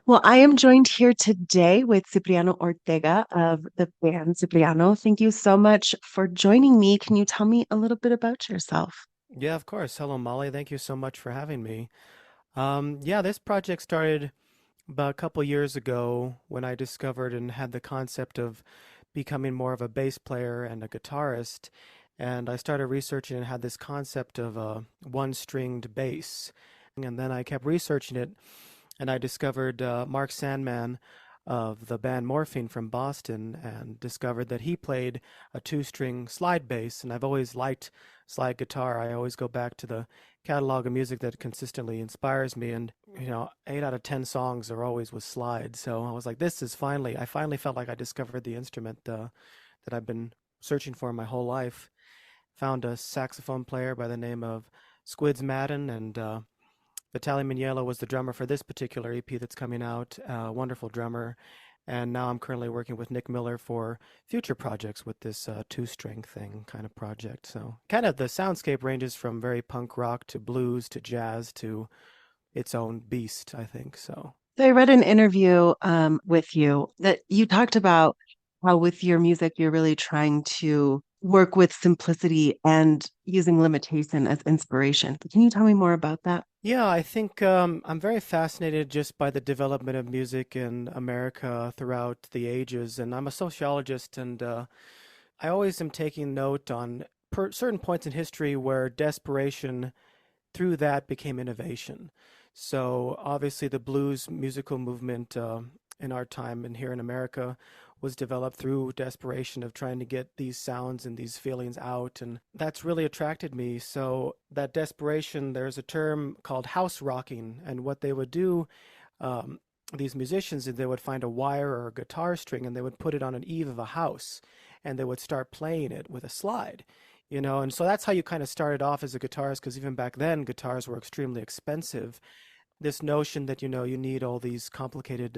Well, I am joined here today with Cipriano Ortega of the band Cipriano. Thank you so much for joining me. Can you tell me a little bit about yourself? Yeah, of course. Hello, Molly. Thank you so much for having me. Yeah, this project started about a couple years ago when I discovered and had the concept of becoming more of a bass player and a guitarist. And I started researching and had this concept of a one-stringed bass. And then I kept researching it, and I discovered Mark Sandman of the band Morphine from Boston and discovered that he played a two-string slide bass. And I've always liked slide guitar. I always go back to the catalog of music that consistently inspires me. And, 8 out of 10 songs are always with slides. So I was like, I finally felt like I discovered the instrument that I've been searching for my whole life. Found a saxophone player by the name of Squids Madden, and Vitaly Miniello was the drummer for this particular EP that's coming out, wonderful drummer. And now I'm currently working with Nick Miller for future projects with this two-string thing kind of project. So kind of the soundscape ranges from very punk rock to blues to jazz to its own beast, I think. So So I read an interview with you that you talked about how with your music you're really trying to work with simplicity and using limitation as inspiration. Can you tell me more about that? yeah, I think I'm very fascinated just by the development of music in America throughout the ages. And I'm a sociologist, and I always am taking note on certain points in history where desperation through that became innovation. So obviously, the blues musical movement in our time and here in America was developed through desperation of trying to get these sounds and these feelings out, and that's really attracted me. So that desperation, there's a term called house rocking, and what they would do. Um, these musicians, they would find a wire or a guitar string and they would put it on an eave of a house and they would start playing it with a slide, and so that's how you kind of started off as a guitarist, because even back then guitars were extremely expensive. This notion that you need all these complicated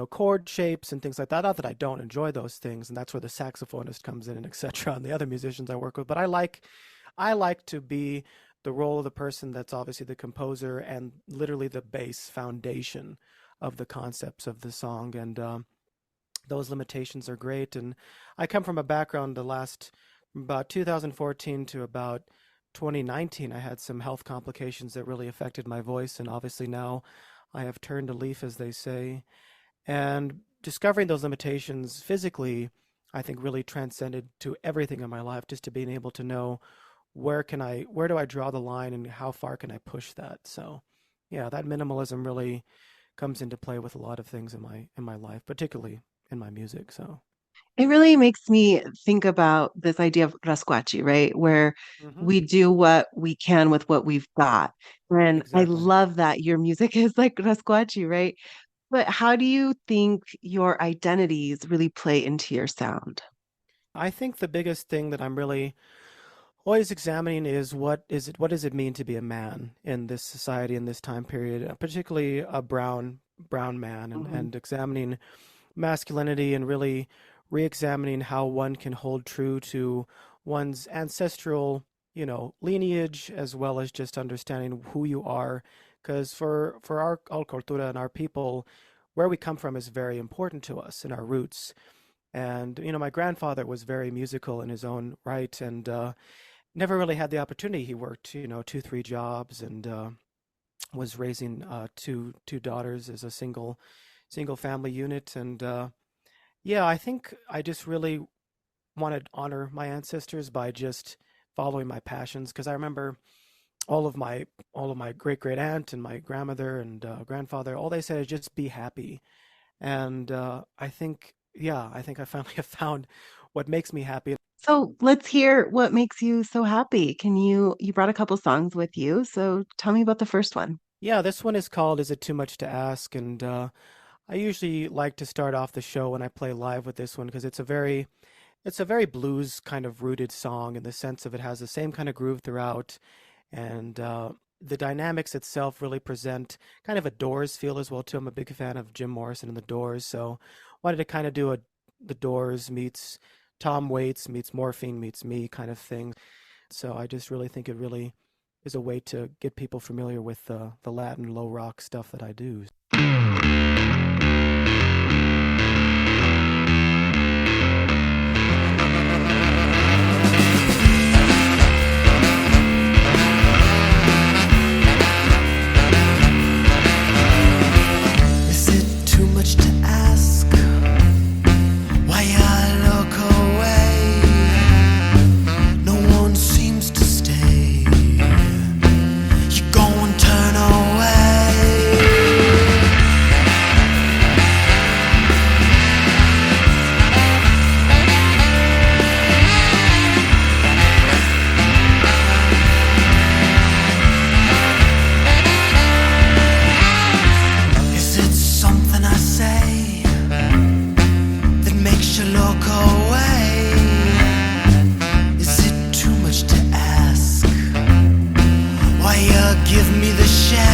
chord shapes and things like that. Not that I don't enjoy those things, and that's where the saxophonist comes in and etc. and the other musicians I work with. But I like to be the role of the person that's obviously the composer and literally the base foundation of the concepts of the song. And those limitations are great. And I come from a background, the last about 2014 to about 2019, I had some health complications that really affected my voice. And obviously now I have turned a leaf, as they say. And discovering those limitations physically, I think really transcended to everything in my life, just to being able to know where do I draw the line and how far can I push that. So yeah, that minimalism really comes into play with a lot of things in my life, particularly in my music. So It really makes me think about this idea of rascuachi, right? Where hmm we do what we can with what we've got. And I exactly. love that your music is like rascuachi, right? But how do you think your identities really play into your sound? I think the biggest thing that I'm really always examining is what does it mean to be a man in this society in this time period, particularly a brown man, and, Mhm. and examining masculinity and really re-examining how one can hold true to one's ancestral, lineage, as well as just understanding who you are. Because for our cultura and our people, where we come from is very important to us and our roots. And my grandfather was very musical in his own right, and never really had the opportunity. He worked, two, three jobs, and was raising two daughters as a single family unit. And yeah, I think I just really want to honor my ancestors by just following my passions, because I remember all of my great great aunt and my grandmother and grandfather, all they said is just be happy. And I think I finally have found what makes me happy. So let's hear what makes you so happy. You brought a couple songs with you, so tell me about the first one. Yeah, this one is called "Is It Too Much to Ask?" And I usually like to start off the show when I play live with this one, because it's a very blues kind of rooted song in the sense of it has the same kind of groove throughout, and the dynamics itself really present kind of a Doors feel as well too. I'm a big fan of Jim Morrison and the Doors, so wanted to kind of do a the Doors meets Tom Waits meets Morphine meets me kind of thing. So I just really think it really is a way to get people familiar with the Latin low rock stuff that I do. something I say that makes you look away? Is it too much to ask? Why you give me the shaft?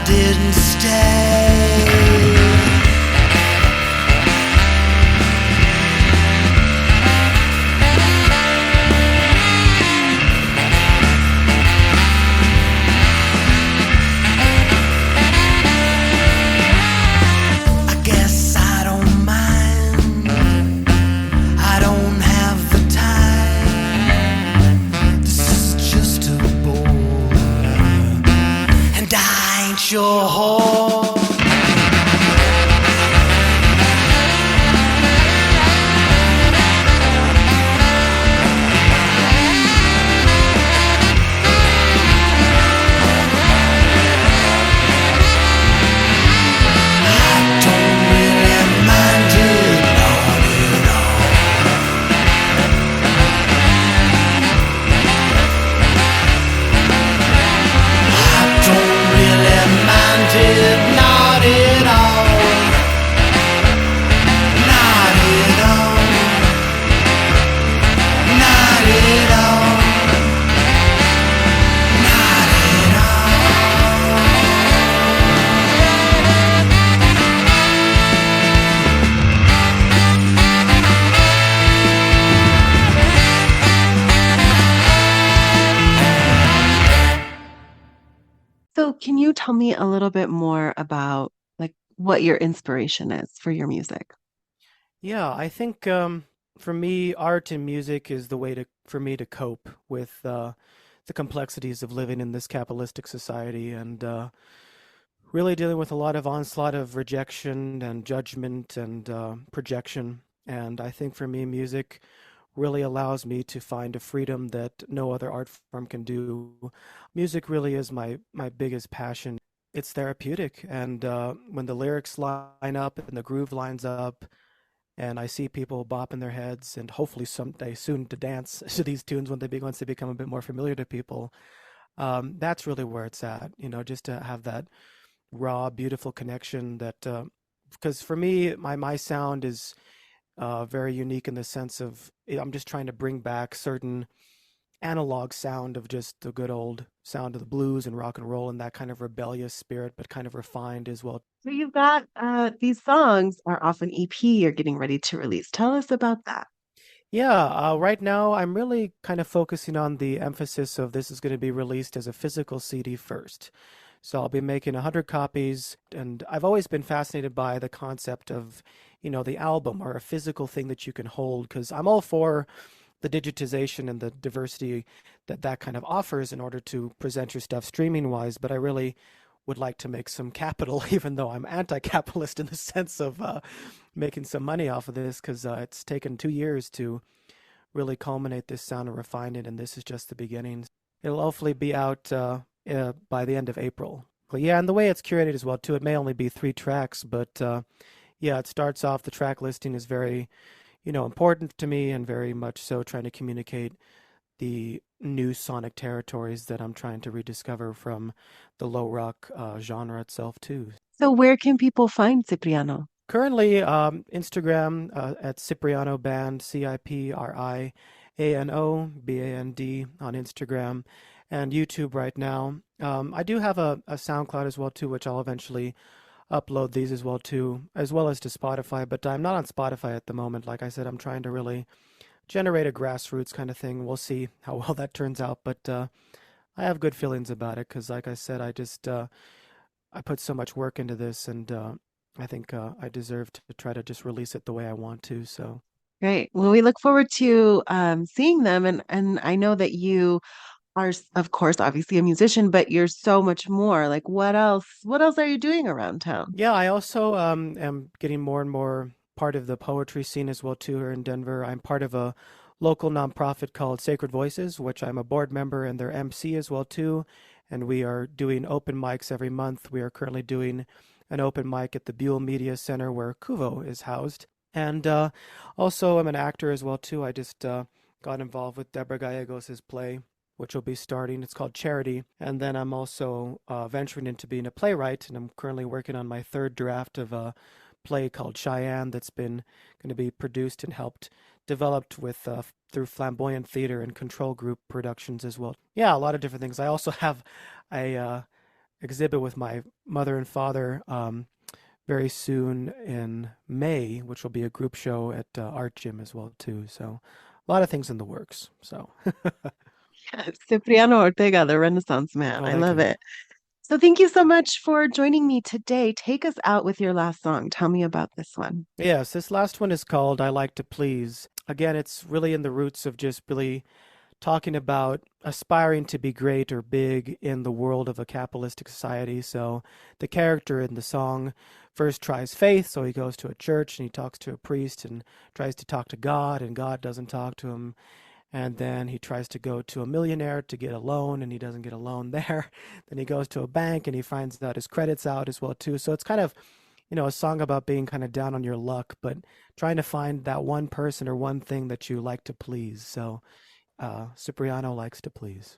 Didn't stay. I guess I don't mind. I don't have the time. This is just a bore, and I ain't your whore. So, can you tell me a little bit more about like what your inspiration is for your music? Yeah, I think for me, art and music is the way to for me to cope with the complexities of living in this capitalistic society and really dealing with a lot of onslaught of rejection and judgment and projection. And I think for me, music really allows me to find a freedom that no other art form can do. Music really is my biggest passion. It's therapeutic, and when the lyrics line up and the groove lines up, and I see people bopping their heads, and hopefully someday soon to dance to these tunes when once they become a bit more familiar to people. That's really where it's at, just to have that raw, beautiful connection that, because for me, my sound is very unique in the sense of I'm just trying to bring back certain analog sound of just the good old sound of the blues and rock and roll and that kind of rebellious spirit, but kind of refined as well. So you've got these songs are off an EP you're getting ready to release. Tell us about that. Yeah, right now I'm really kind of focusing on the emphasis of this is going to be released as a physical CD first. So I'll be making 100 copies, and I've always been fascinated by the concept of, the album or a physical thing that you can hold, because I'm all for the digitization and the diversity that that kind of offers in order to present your stuff streaming wise, but I really would like to make some capital, even though I'm anti-capitalist in the sense of making some money off of this, because it's taken 2 years to really culminate this sound and refine it, and this is just the beginning. It'll hopefully be out by the end of April. But yeah, and the way it's curated as well too, it may only be 3 tracks, but yeah, it starts off, the track listing is very, important to me and very much so trying to communicate the new sonic territories that I'm trying to rediscover from the low rock genre itself too. So where can people find Cipriano? Currently, Instagram at Cipriano Band, CIPRIANO BAND on Instagram, and YouTube right now. I do have a SoundCloud as well too, which I'll eventually upload these as well too, as well as to Spotify. But I'm not on Spotify at the moment. Like I said, I'm trying to really generate a grassroots kind of thing. We'll see how well that turns out, but I have good feelings about it because, like I said, I put so much work into this, and I think I deserve to try to just release it the way I want to. So Great. Well, we look forward to seeing them, and I know that you are, of course, obviously a musician, but you're so much more. Like, what else? What else are you doing around town? yeah, I also am getting more and more part of the poetry scene as well too here in Denver. I'm part of a local nonprofit called Sacred Voices, which I'm a board member and their MC as well too. And we are doing open mics every month. We are currently doing an open mic at the Buell Media Center where KUVO is housed. And also I'm an actor as well too. I just got involved with Deborah Gallegos' play, which will be starting. It's called Charity. And then I'm also venturing into being a playwright, and I'm currently working on my third draft of a play called Cheyenne that's been going to be produced and helped developed with through Flamboyant Theater and Control Group Productions as well. Yeah, a lot of different things. I also have a exhibit with my mother and father very soon in May, which will be a group show at Art Gym as well too. So a lot of things in the works. So Cipriano Ortega, the Renaissance man. oh, I thank love you. it. So thank you so much for joining me today. Take us out with your last song. Tell me about this one. Yes, this last one is called I Like to Please. Again, it's really in the roots of just really talking about aspiring to be great or big in the world of a capitalistic society. So the character in the song first tries faith, so he goes to a church and he talks to a priest and tries to talk to God, and God doesn't talk to him. And then he tries to go to a millionaire to get a loan, and he doesn't get a loan there. Then he goes to a bank and he finds out his credit's out as well too. So it's kind of, a song about being kind of down on your luck, but trying to find that one person or one thing that you like to please. So Cipriano likes to please.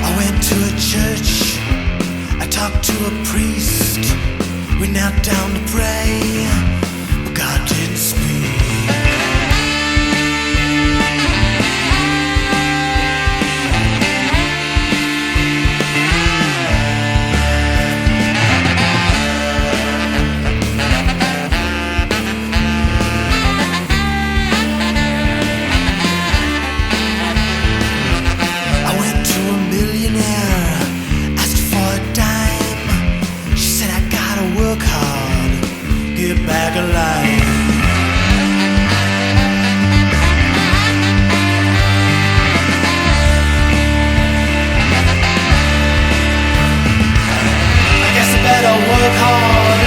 I went to a church, I talked to a priest. We knelt down to pray, but God didn't speak. I went to a millionaire, asked for a dime. She said I gotta work hard, get back alive. I guess I better work hard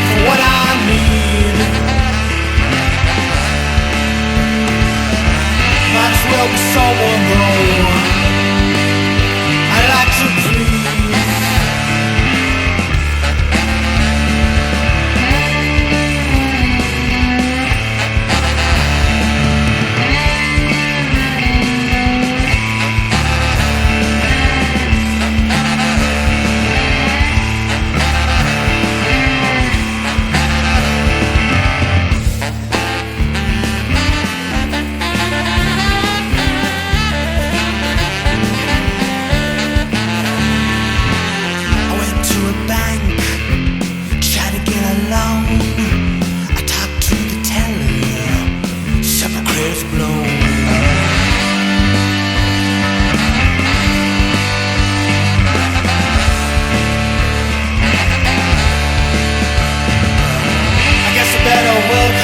for what I need. Might as well be someone though I like to please. I went to a bank, tried to get a loan. I talked to the teller, said my credit's blown. I guess I better work